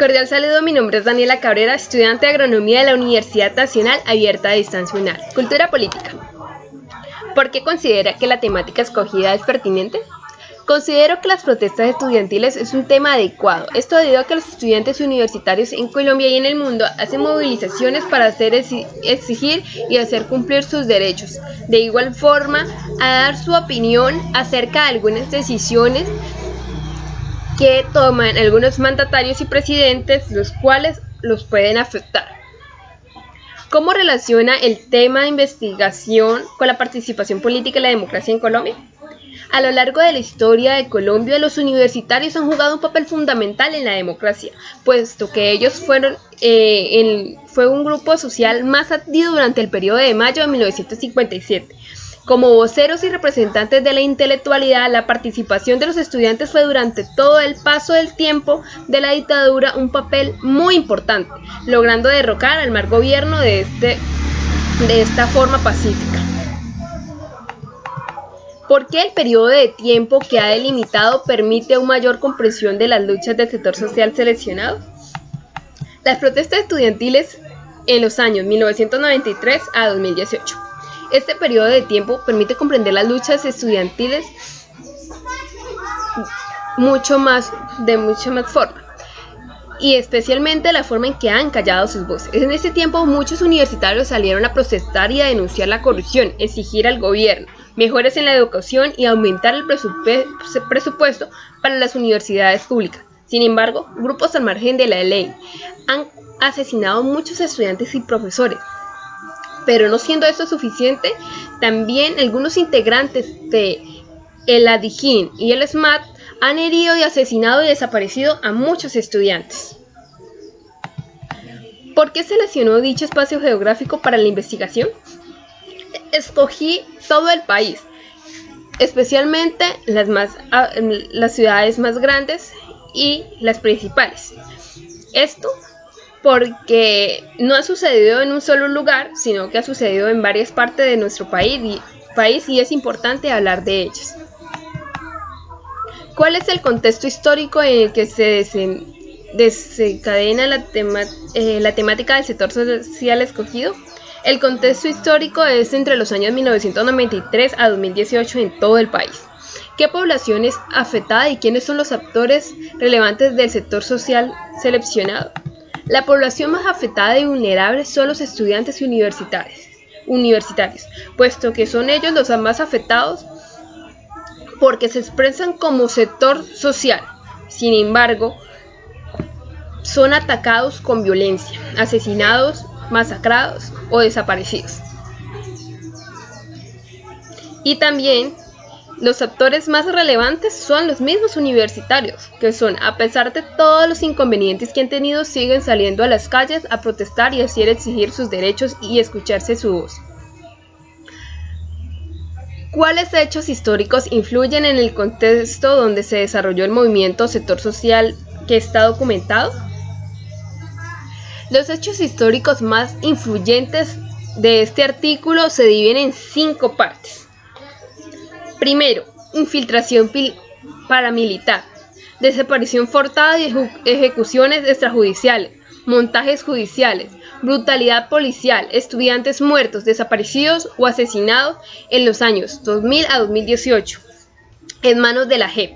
Cordial saludo, mi nombre es Daniela Cabrera, estudiante de Agronomía de la Universidad Nacional Abierta a Distancia UNAR. Cultura política. ¿Por qué considera que la temática escogida es pertinente? Considero que las protestas estudiantiles es un tema adecuado, esto debido a que los estudiantes universitarios en Colombia y en el mundo hacen movilizaciones para exigir y hacer cumplir sus derechos. De igual forma, a dar su opinión acerca de algunas decisiones que toman algunos mandatarios y presidentes, los cuales los pueden afectar. ¿Cómo relaciona el tema de investigación con la participación política y la democracia en Colombia? A lo largo de la historia de Colombia, los universitarios han jugado un papel fundamental en la democracia, puesto que ellos fue un grupo social más activo durante el periodo de mayo de 1957. Como voceros y representantes de la intelectualidad, la participación de los estudiantes fue durante todo el paso del tiempo de la dictadura un papel muy importante, logrando derrocar al mal gobierno de esta forma pacífica. ¿Por qué el periodo de tiempo que ha delimitado permite una mayor comprensión de las luchas del sector social seleccionado? Las protestas estudiantiles en los años 1993 a 2018. Este periodo de tiempo permite comprender las luchas estudiantiles de mucha más forma, y especialmente la forma en que han callado sus voces. En este tiempo muchos universitarios salieron a protestar y a denunciar la corrupción, exigir al gobierno mejoras en la educación y aumentar el presupuesto para las universidades públicas. Sin embargo, grupos al margen de la ley han asesinado a muchos estudiantes y profesores. Pero no siendo esto suficiente, también algunos integrantes de el ADIJÍN y el SMAT han herido y asesinado y desaparecido a muchos estudiantes. ¿Por qué seleccionó dicho espacio geográfico para la investigación? Escogí todo el país, especialmente las ciudades más grandes y las principales. Esto porque no ha sucedido en un solo lugar, sino que ha sucedido en varias partes de nuestro país y es importante hablar de ellas. ¿Cuál es el contexto histórico en el que se desencadena la temática del sector social escogido? El contexto histórico es entre los años 1993 a 2018 en todo el país. ¿Qué población es afectada y quiénes son los actores relevantes del sector social seleccionado? La población más afectada y vulnerable son los estudiantes universitarios, puesto que son ellos los más afectados porque se expresan como sector social. Sin embargo, son atacados con violencia, asesinados, masacrados o desaparecidos. Y también los actores más relevantes son los mismos universitarios, que a pesar de todos los inconvenientes que han tenido, siguen saliendo a las calles a protestar y así exigir sus derechos y escucharse su voz. ¿Cuáles hechos históricos influyen en el contexto donde se desarrolló el movimiento sector social que está documentado? Los hechos históricos más influyentes de este artículo se dividen en 5 partes. Primero, infiltración paramilitar, desaparición forzada y ejecuciones extrajudiciales, montajes judiciales, brutalidad policial, estudiantes muertos, desaparecidos o asesinados en los años 2000 a 2018, en manos de la JEP,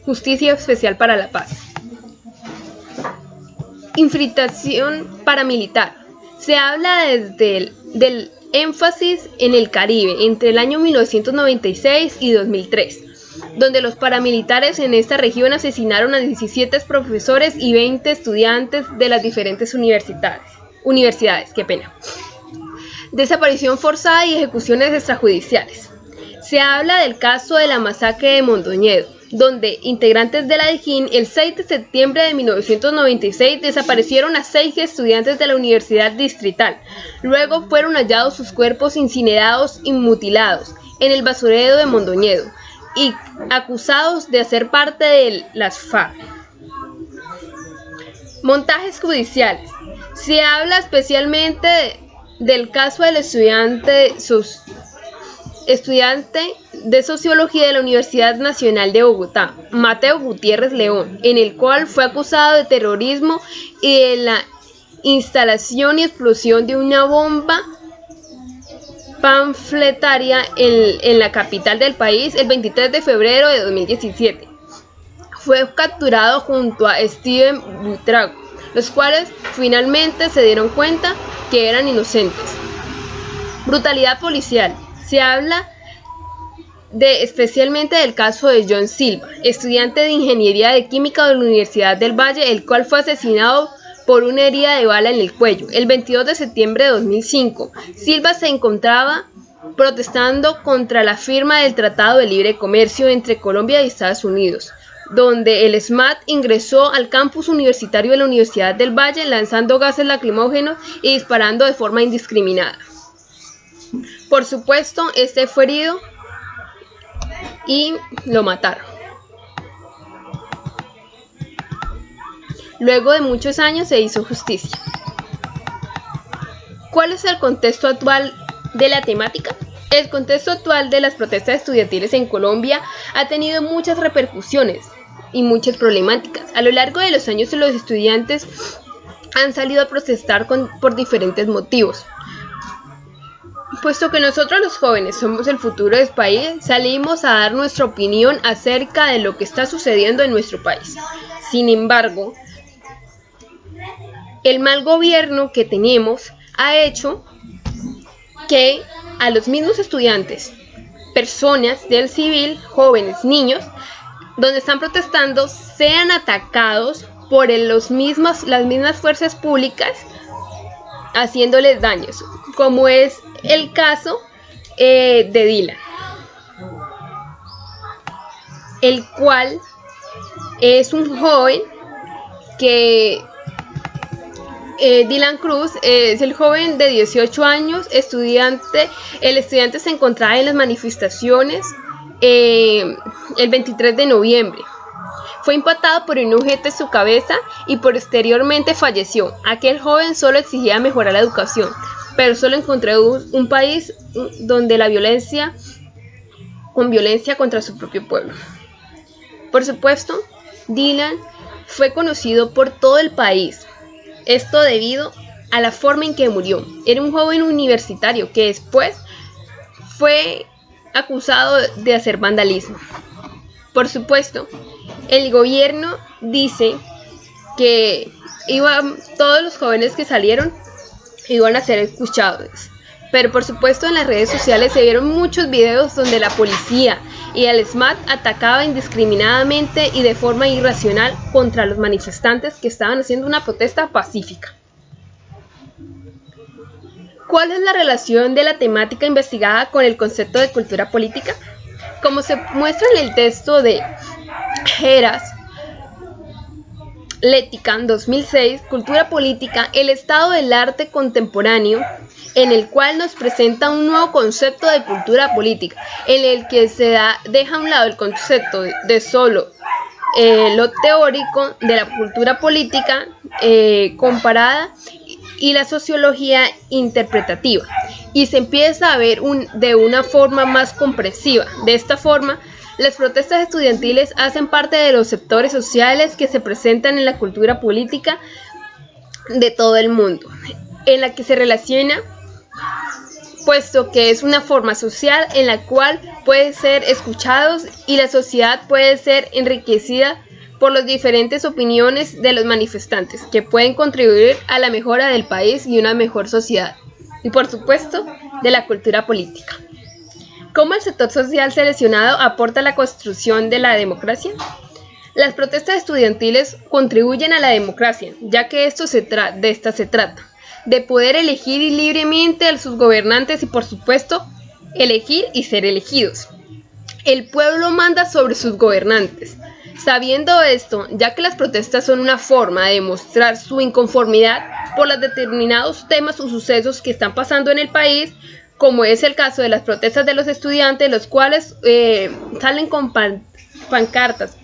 Justicia Especial para la Paz. Infiltración paramilitar. Se habla del énfasis en el Caribe entre el año 1996 y 2003, donde los paramilitares en esta región asesinaron a 17 profesores y 20 estudiantes de las diferentes universidades. Desaparición forzada y ejecuciones extrajudiciales. Se habla del caso de la masacre de Mondoñedo, donde integrantes de la ADIJÍN el 6 de septiembre de 1996 desaparecieron a 6 estudiantes de la Universidad Distrital. Luego fueron hallados sus cuerpos incinerados y mutilados en el basurero de Mondoñedo y acusados de hacer parte de las FARC. Montajes judiciales. Se habla especialmente del caso del estudiante de Sociología de la Universidad Nacional de Bogotá, Mateo Gutiérrez León, en el cual fue acusado de terrorismo y de la instalación y explosión de una bomba panfletaria en la capital del país el 23 de febrero de 2017. Fue capturado junto a Steven Buitrago, los cuales finalmente se dieron cuenta que eran inocentes. Brutalidad policial. Se habla especialmente del caso de John Silva, estudiante de Ingeniería de Química de la Universidad del Valle, el cual fue asesinado por una herida de bala en el cuello. El 22 de septiembre de 2005, Silva se encontraba protestando contra la firma del Tratado de Libre Comercio entre Colombia y Estados Unidos, donde el SMAT ingresó al campus universitario de la Universidad del Valle lanzando gases lacrimógenos y disparando de forma indiscriminada. Por supuesto, este fue herido y lo mataron. Luego de muchos años se hizo justicia. ¿Cuál es el contexto actual de la temática? El contexto actual de las protestas estudiantiles en Colombia ha tenido muchas repercusiones y muchas problemáticas. A lo largo de los años los estudiantes han salido a protestar por diferentes motivos. Puesto que nosotros los jóvenes somos el futuro del país, salimos a dar nuestra opinión acerca de lo que está sucediendo en nuestro país. Sin embargo, el mal gobierno que tenemos ha hecho que a los mismos estudiantes, personas del civil, jóvenes, niños, donde están protestando, sean atacados por las mismas fuerzas públicas, haciéndoles daños, como es el caso de Dylan, el cual es un joven que Dylan Cruz es el joven de 18 años, estudiante. El estudiante se encontraba en las manifestaciones el 23 de noviembre. Fue impactado por un objeto en su cabeza y posteriormente falleció. Aquel joven solo exigía mejorar la educación, pero solo encontró un país donde la violencia contra su propio pueblo. Por supuesto, Dylan fue conocido por todo el país. Esto debido a la forma en que murió. Era un joven universitario que después fue acusado de hacer vandalismo. Por supuesto, el gobierno dice que todos los jóvenes que salieron iban a ser escuchados. Pero por supuesto en las redes sociales se vieron muchos videos donde la policía y el SMAT atacaba indiscriminadamente y de forma irracional contra los manifestantes que estaban haciendo una protesta pacífica. ¿Cuál es la relación de la temática investigada con el concepto de cultura política? Como se muestra en el texto de Heras Letican 2006, Cultura Política, el estado del arte contemporáneo, en el cual nos presenta un nuevo concepto de cultura política, en el que deja a un lado el concepto de solo lo teórico de la cultura política comparada y la sociología interpretativa, y se empieza a ver de una forma más comprensiva. De esta forma, las protestas estudiantiles hacen parte de los sectores sociales que se presentan en la cultura política de todo el mundo, en la que se relaciona, puesto que es una forma social en la cual pueden ser escuchados y la sociedad puede ser enriquecida por las diferentes opiniones de los manifestantes, que pueden contribuir a la mejora del país y una mejor sociedad, y por supuesto, de la cultura política. ¿Cómo el sector social seleccionado aporta a la construcción de la democracia? Las protestas estudiantiles contribuyen a la democracia, ya que de esta se trata, de poder elegir libremente a sus gobernantes y, por supuesto, elegir y ser elegidos. El pueblo manda sobre sus gobernantes. Sabiendo esto, ya que las protestas son una forma de demostrar su inconformidad por los determinados temas o sucesos que están pasando en el país, como es el caso de las protestas de los estudiantes, los cuales salen con pancartas,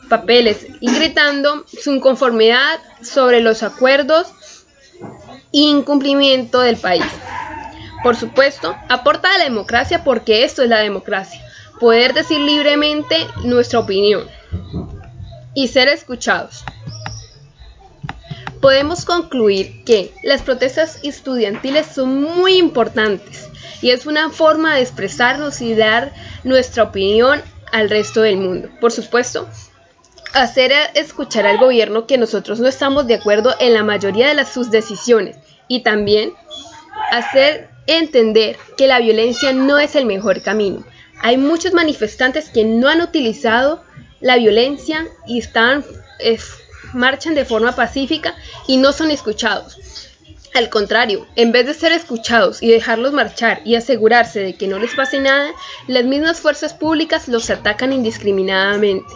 papeles y gritando su inconformidad sobre los acuerdos e incumplimiento del país. Por supuesto, aporta a la democracia porque esto es la democracia, poder decir libremente nuestra opinión y ser escuchados. Podemos concluir que las protestas estudiantiles son muy importantes y es una forma de expresarnos y dar nuestra opinión al resto del mundo. Por supuesto, hacer escuchar al gobierno que nosotros no estamos de acuerdo en la mayoría de sus decisiones y también hacer entender que la violencia no es el mejor camino. Hay muchos manifestantes que no han utilizado la violencia y marchan de forma pacífica y no son escuchados. Al contrario, en vez de ser escuchados y dejarlos marchar y asegurarse de que no les pase nada, las mismas fuerzas públicas los atacan indiscriminadamente.